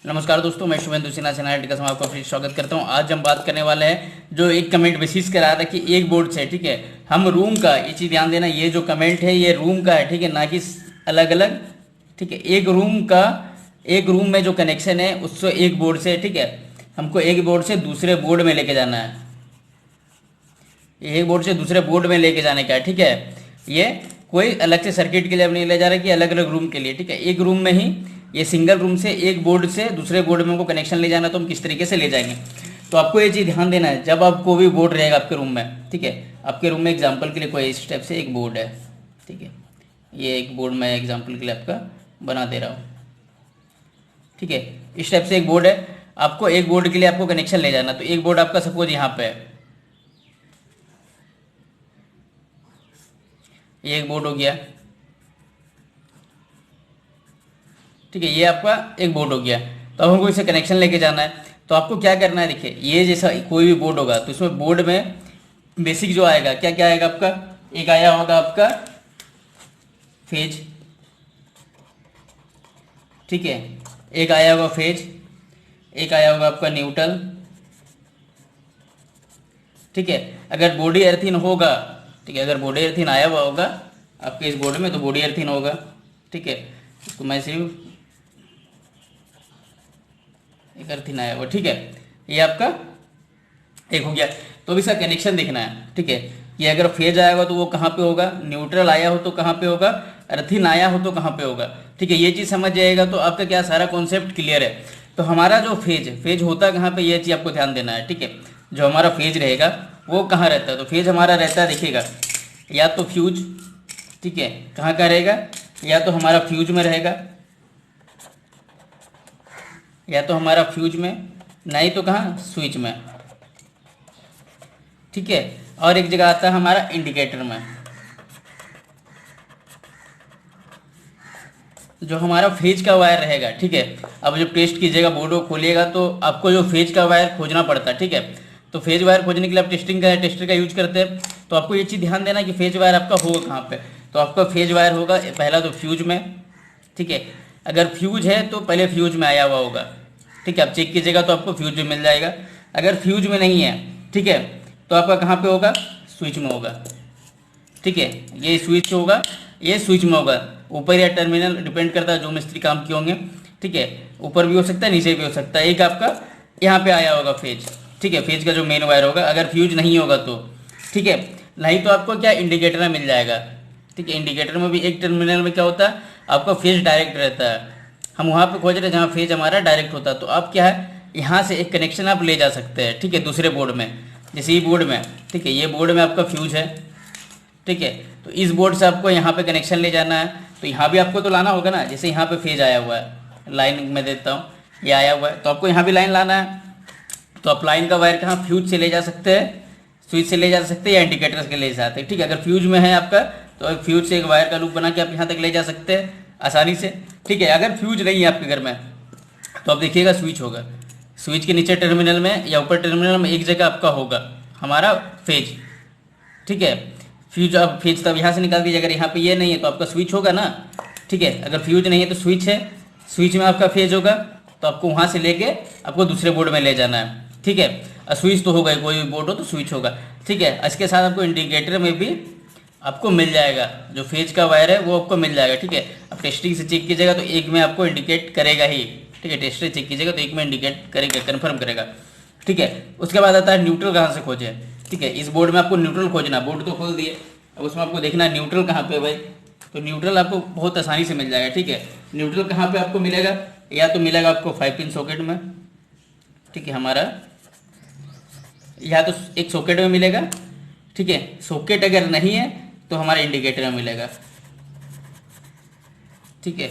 नमस्कार दोस्तों, मैं शुभेंदु सिन्हा एनालिटिक्स में आपका फिर स्वागत करता हूं। आज हम बात करने वाले हैं जो एक कमेंट बेसिस करा था कि एक बोर्ड से, ठीक है, हम रूम का, ये चीज़ ध्यान देना, ये जो कमेंट है ये रूम का है, ठीक है, ना कि अलग अलग, ठीक है। एक रूम का, एक रूम में जो कनेक्शन है उससे एक बोर्ड से, ठीक है, हमको एक बोर्ड से दूसरे बोर्ड में लेके जाना है, एक बोर्ड से दूसरे बोर्ड में लेके जाने का है, ठीक है। ये कोई अलग से सर्किट के लिए नहीं ले जा रहा कि अलग अलग रूम के लिए, ठीक है। एक रूम में ही, ये सिंगल रूम से एक बोर्ड से दूसरे बोर्ड में हमको कनेक्शन ले जाना, तो हम किस तरीके से ले जाएंगे। तो आपको ये चीज़ ध्यान देना है, जब आपको भी बोर्ड रहेगा आपके रूम में, ठीक है, आपके रूम में एग्जाम्पल के लिए कोई इस टाइप से एक बोर्ड है, ठीक है, ये एक बोर्ड मैं एग्जाम्पल के लिए आपका बना दे रहा हूँ, ठीक है। इस टाइप से एक बोर्ड है, आपको एक बोर्ड के लिए आपको कनेक्शन ले जाना। तो एक बोर्ड आपका सपोज यहाँ पे है, ये एक बोर्ड हो गया, ठीक है, ये आपका एक बोर्ड हो गया। तो अब हमको इसे कनेक्शन लेके जाना है, तो आपको क्या करना है, देखिए, ये जैसा कोई भी बोर्ड होगा तो इसमें बोर्ड में बेसिक जो आएगा, क्या क्या आएगा आपका, एक आया होगा आपका फेज, ठीक है, एक आया होगा फेज, एक आया होगा आपका न्यूट्रल, ठीक है। अगर बॉडी अर्थिन होगा, ठीक है, अगर बॉडी अर्थिन आया हुआ होगा आपके इस बोर्ड में तो बॉडी अर्थिन होगा, ठीक है, इसको मैं सिर्फ एक अर्थिन आया हुआ, ठीक है, ये आपका एक हो गया। तो भी इसका कनेक्शन देखना है, ठीक है, कि अगर फेज आया होगा तो वो कहाँ पे होगा, न्यूट्रल आया हो तो कहाँ पे होगा, अर्थिन आया हो तो कहाँ पे होगा, ठीक है। ये चीज़ समझ जाएगा तो आपका क्या सारा कॉन्सेप्ट क्लियर है। तो हमारा जो फेज होता कहाँ पे, ये चीज़ आपको ध्यान देना है, ठीक है। जो हमारा फेज रहेगा वो कहाँ रहता है, तो फेज हमारा रहता है, देखिएगा, या तो फ्यूज, ठीक है, कहाँ का रहेगा, या तो हमारा फ्यूज में रहेगा, या तो हमारा फ्यूज में, नहीं तो कहाँ, स्विच में, ठीक है। और एक जगह आता है हमारा इंडिकेटर में। जो हमारा फेज का वायर रहेगा, ठीक है, अब जब टेस्ट कीजिएगा, बोर्ड को खोलिएगा तो आपको जो फेज का वायर खोजना पड़ता है, ठीक है। तो फेज वायर खोजने के लिए आप टेस्टर का यूज करते हैं। तो आपको ये चीज़ ध्यान देना कि फेज वायर आपका होगा कहाँ पे, तो आपका फेज वायर होगा पहला तो फ्यूज में, ठीक है। अगर फ्यूज है तो पहले फ्यूज में आया हुआ होगा, ठीक है, आप चेक कीजिएगा तो आपको फ्यूज में मिल जाएगा। अगर फ्यूज में नहीं है, ठीक है, तो आपका कहाँ पे होगा, स्विच में होगा, ठीक है, ये स्विच होगा, ये स्विच में होगा। ऊपर या टर्मिनल डिपेंड करता है जो मिस्त्री काम किए होंगे, ठीक है, ऊपर भी हो सकता है नीचे भी हो सकता है। एक आपका यहाँ पे आया होगा फेज, ठीक है, फेज का जो मेन वायर होगा, अगर फ्यूज नहीं होगा तो, ठीक है, नहीं तो आपको क्या इंडिकेटर में मिल जाएगा, ठीक है। इंडिकेटर में भी एक टर्मिनल में क्या होता है, आपका फेज डायरेक्ट रहता है, हम वहाँ पे खोज रहे हैं जहाँ फेज हमारा डायरेक्ट होता है। तो आप क्या है, यहाँ से एक कनेक्शन आप ले जा सकते हैं, ठीक है, दूसरे बोर्ड में, जैसे ये बोर्ड में, ठीक है, ये बोर्ड में आपका फ्यूज है, ठीक है, तो इस बोर्ड से आपको यहाँ पे कनेक्शन ले जाना है। तो यहाँ भी आपको तो लाना होगा ना, जैसे यहाँ पे फेज आया हुआ है, लाइन में देता हूँ, ये आया हुआ है, तो आपको यहाँ भी लाइन लाना है। तो आप लाइन का वायर कहाँ, फ्यूज से ले जा सकते हैं, स्विच से ले जा सकते हैं, या इंडिकेटर से ले जाते हैं, ठीक है। अगर फ्यूज में है आपका तो फ्यूज से एक वायर का लूप बना के आप यहाँ तक ले जा सकते हैं आसानी से, ठीक है। अगर फ्यूज नहीं है आपके घर में तो आप देखिएगा स्विच होगा, स्विच के नीचे टर्मिनल में या ऊपर टर्मिनल में एक जगह आपका होगा हमारा फेज, ठीक है। फ्यूज, अब फेज तब यहाँ से निकाल दीजिए, अगर यहाँ पे ये नहीं है तो आपका स्विच होगा ना, ठीक है। अगर फ्यूज नहीं है तो स्विच है, स्विच में आपका फेज होगा, तो आपको वहाँ से लेके आपको दूसरे बोर्ड में ले जाना है, ठीक है। स्विच तो होगा, कोई भी बोर्ड हो तो स्विच होगा, ठीक है। इसके साथ आपको इंडिकेटर में भी आपको मिल जाएगा, जो फेज का वायर है वो आपको मिल जाएगा, ठीक है। अब टेस्टिंग से चेक कीजिएगा तो एक में आपको इंडिकेट करेगा ही, ठीक है, टेस्टर चेक कीजिएगा तो एक में इंडिकेट करेगा, कन्फर्म करेगा, ठीक है। उसके बाद आता है न्यूट्रल कहाँ से खोजे, ठीक है। इस बोर्ड में आपको न्यूट्रल खोजना, बोर्ड तो खोल दिए, अब उसमें आपको देखना है न्यूट्रल कहाँ पे है भाई। तो न्यूट्रल आपको बहुत आसानी से मिल जाएगा, ठीक है। न्यूट्रल कहाँ पे आपको मिलेगा, या तो मिलेगा आपको 5 पिन सॉकेट में, ठीक है, हमारा या तो एक सॉकेट में मिलेगा, ठीक है। सॉकेट अगर नहीं है तो हमारे इंडिकेटर में मिलेगा, ठीक है।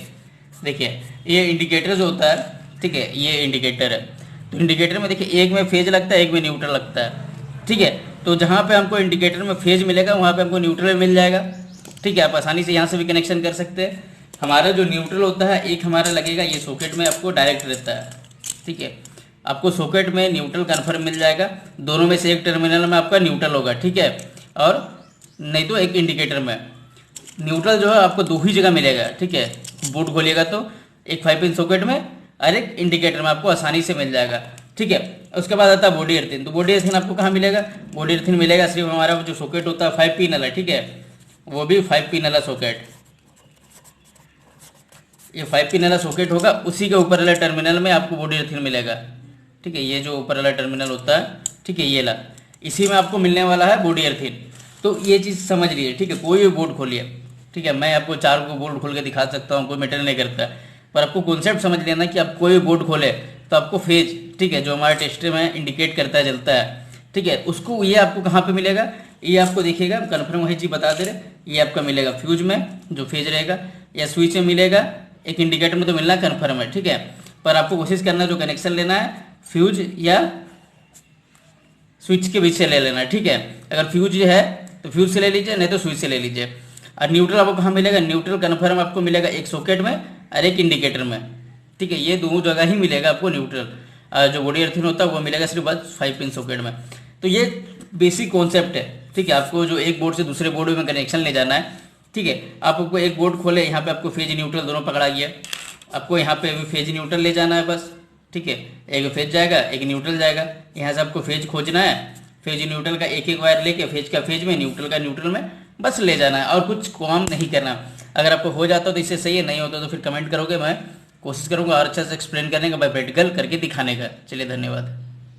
देखिए ये इंडिकेटर जो होता है, ठीक है, ये इंडिकेटर है। तो इंडिकेटर में देखिए एक में फेज लगता है, एक में न्यूट्रल लगता है, ठीक है। तो जहाँ पे हमको इंडिकेटर में फेज मिलेगा वहाँ पे हमको न्यूट्रल मिल जाएगा, ठीक है। आप आसानी से यहाँ से भी कनेक्शन कर सकते हैं। हमारा जो न्यूट्रल होता है एक हमारा लगेगा ये सॉकेट में, आपको डायरेक्ट रहता है, ठीक है। आपको सॉकेट में न्यूट्रल कन्फर्म मिल जाएगा, दोनों में से एक टर्मिनल में आपका न्यूट्रल होगा, ठीक है, और नहीं तो एक इंडिकेटर में। न्यूट्रल जो है आपको दो ही जगह मिलेगा, ठीक है। बोर्ड खोलिएगा तो एक 5 पिन सॉकेट में हर एक इंडिकेटर में आपको आसानी से मिल जाएगा, ठीक है। उसके बाद आता है बॉडी अर्थिंग। तो बॉडी अर्थिंग आपको कहाँ मिलेगा? बॉडी अर्थिंग मिलेगा सिर्फ हमारा जो सॉकेट होता है 5 पिन वाला, ठीक है, वो भी 5 पिन वाला सॉकेट। ये 5 पिन वाला सॉकेट होगा, उसी के ऊपर वाले टर्मिनल में आपको बॉडी अर्थिंग मिलेगा, ठीक है। ये जो ऊपर वाला टर्मिनल होता है, ठीक है, ये ला, इसी में आपको मिलने वाला है बॉडी अर्थिंग। तो ये चीज़ समझ लीजिए, ठीक है। कोई भी बोर्ड खोलिए, ठीक है, मैं आपको 4 को बोर्ड खोल के दिखा सकता हूँ, कोई मैटर नहीं करता, पर आपको कॉन्सेप्ट समझ लेना कि आप कोई भी बोर्ड खोले तो आपको फेज, ठीक है, जो हमारे टेस्टर में इंडिकेट करता है, जलता है, ठीक है, उसको ये आपको कहाँ पे मिलेगा? ये आपको देखिएगा, कन्फर्म वही चीज़ बता दे रहे, ये आपका मिलेगा फ्यूज में जो फेज रहेगा, या स्विच में मिलेगा, एक इंडिकेटर में तो मिलना कन्फर्म है, ठीक है। पर आपको कोशिश करना जो कनेक्शन लेना है फ्यूज या स्विच के बीच से ले लेना, ठीक है। अगर फ्यूज है तो फ्यूज से ले लीजिए, नहीं तो स्विच से ले लीजिए। और न्यूट्रल आपको कहाँ मिलेगा? न्यूट्रल कन्फर्म आपको मिलेगा एक सॉकेट में और एक इंडिकेटर में, ठीक है। ये दोनों जगह ही मिलेगा आपको न्यूट्रल। जो बॉडी अर्थिंग होता है वो मिलेगा सिर्फ बस 5 पिन सॉकेट में। तो ये बेसिक कॉन्सेप्ट है, ठीक है। आपको जो एक बोर्ड से दूसरे बोर्ड में कनेक्शन ले जाना है, ठीक है। आपको एक बोर्ड खोले, यहाँ पे आपको फेज न्यूट्रल दोनों पकड़ा गया, आपको यहाँ पे भी फेज न्यूट्रल ले जाना है बस, ठीक है। एक फेज जाएगा, एक न्यूट्रल जाएगा, यहाँ से आपको फेज खोजना है, फेज न्यूट्रल का एक एक वायर लेके फेज का फेज में, न्यूट्रल का न्यूट्रल में बस ले जाना है, और कुछ काम नहीं करना। अगर आपको हो जाता तो इससे सही है, नहीं होता तो फिर कमेंट करोगे, मैं कोशिश करूँगा और अच्छा से एक्सप्लेन करने का, बाय प्रैक्टिकल करके दिखाने का। चलिए, धन्यवाद।